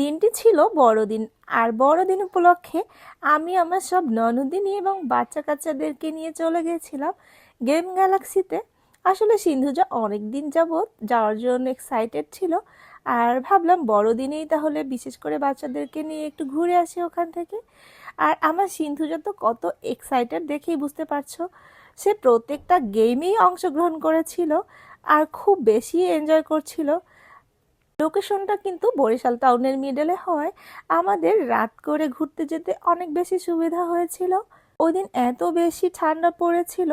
দিনটি ছিল বড়দিন। আর বড়দিন উপলক্ষে আমি আমার সব ননদিনী এবং বাচ্চা কাচ্চাদেরকে নিয়ে চলে গেছিলাম গেম গ্যালাক্সিতে। আসলে সিন্ধুজা অনেক দিন যাবৎ যাওয়ার জন্য এক্সাইটেড ছিল, আর ভাবলাম বড়দিনেই তাহলে বিশেষ করে বাচ্চাদেরকে নিয়ে একটু ঘুরে আসি ওখান থেকে। আর আমার সিন্ধুজা তো কত এক্সাইটেড দেখেই বুঝতে পারছো। সে প্রত্যেকটা গেমেই অংশগ্রহণ করেছিল আর খুব বেশি এনজয় করছিল। লোকেশনটা কিন্তু বরিশাল টাউনের মিডলে হওয়ায় আমাদের রাত করে ঘুরতে যেতে অনেক বেশি সুবিধা হয়েছিল। ওই দিন এত বেশি ঠান্ডা পড়েছিল,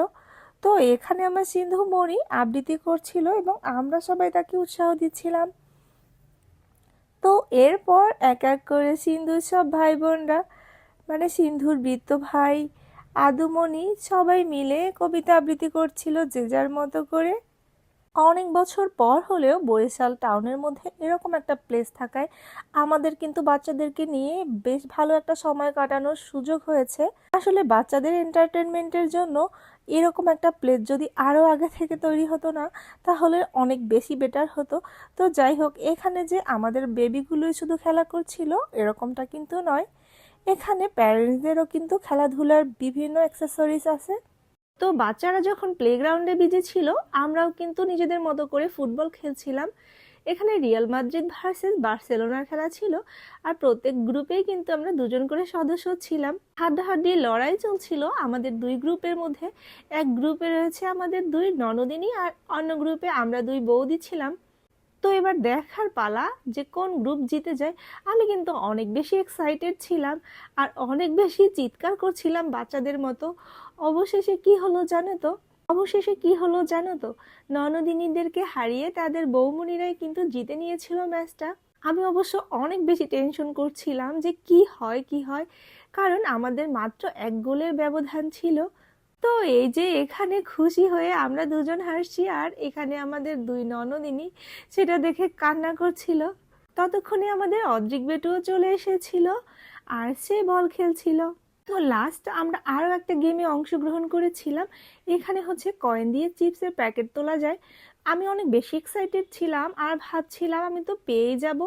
তো এখানে আমার সিন্ধু মণি আবৃত্তি করছিল এবং আমরা সবাই তাকে উৎসাহ দিচ্ছিলাম। তো এরপর এক এক করে সিন্ধুর সব ভাই বোনরা, মানে সিন্ধুর বৃত্ত ভাই, আদুমণি, সবাই মিলে কবিতা আবৃত্তি করছিল যে যার মতো করে। অনেক বছর পর হলেও বরিশাল টাউনের মধ্যে এরকম একটা প্লেস থাকায় আমাদের কিন্তু বাচ্চাদেরকে নিয়ে বেশ ভালো একটা সময় কাটানোর সুযোগ হয়েছে। আসলে বাচ্চাদের এন্টারটেনমেন্টের জন্য এরকম একটা প্লেস যদি আরও আগে থেকে তৈরি হতো না, তাহলে অনেক বেশি বেটার হতো। তো যাই হোক, এখানে যে আমাদের বেবিগুলোই শুধু খেলা করছিল এরকমটা কিন্তু নয়, এখানে প্যারেন্টসদেরও কিন্তু খেলাধুলার বিভিন্ন অ্যাক্সেসরিজ আছে। তো বাচ্চারা যখন প্লেগ্রাউন্ডে বিজি ছিল, আমরাও কিন্তু নিজেদের মতো করে ফুটবল খেলছিলাম। এখানে রিয়াল মাদ্রিদ ভার্সেস বার্সেলোনার খেলা ছিল, আর প্রত্যেক গ্রুপেই কিন্তু আমরা দুজন করে সদস্য ছিলাম। হাড্ডাহাড্ডি লড়াই চলছিল আমাদের দুই গ্রুপের মধ্যে। এক গ্রুপে রয়েছে আমাদের দুই ননদিনী, আর অন্য গ্রুপে আমরা দুই বৌদি ছিলাম। তো এবার দেখার পালা যে কোন গ্রুপ জিতে যায়। আমি কিন্তু অনেক বেশি এক্সাইটেড ছিলাম আর অনেক বেশি চিৎকার করছিলাম বাচ্চাদের মতো। অবশেষে কি হলো জানো তো? ননদিনীদেরকে হারিয়ে তাদের বৌমনিরাই কিন্তু জিতে নিয়েছিল ম্যাচটা। আমি অবশ্য অনেক বেশি টেনশন করছিলাম যে কি হয়, কারণ আমাদের মাত্র এক গোলের ব্যবধান ছিল। তো এই যে এখানে খুশি হয়ে আমরা দুজন হাসছি, আর এখানে আমাদের দুই ননদিনী সেটা দেখে কান্না করছিল। ততক্ষণে আমাদের অদ্রিক বেটুও চলে এসেছিল আর সে বল খেলছিল। তো লাস্ট আমরা আরও একটা গেমে অংশগ্রহণ করেছিলাম। এখানে হচ্ছে কয়েন দিয়ে চিপসের প্যাকেট তোলা যায়। আমি অনেক বেশি এক্সাইটেড ছিলাম আর ভাবছিলাম আমি তো পেয়ে যাব,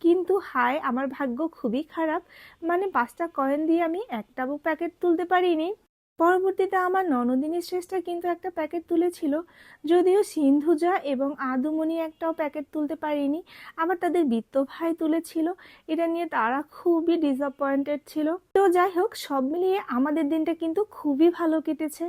কিন্তু হায় আমার ভাগ্য খুবই খারাপ। মানে 5টা কয়েন দিয়ে আমি একটাও প্যাকেট তুলতে পারিনি। পরবর্তীতে আমার ননদিনী শ্রেষ্ঠা কিন্তু একটা প্যাকেট তুলেছিল, যদিও সিন্ধুজা এবং আদুমণি একটাও প্যাকেট তুলতে পারেনি। আবার তাদের বৃত্ত ভাই তুলেছিল, এটা নিয়ে তারা খুবই ডিসঅ্যাপয়েন্টেড ছিল। তো যাই হোক, সব মিলিয়ে আমাদের দিনটা কিন্তু খুবই ভালো কেটেছে।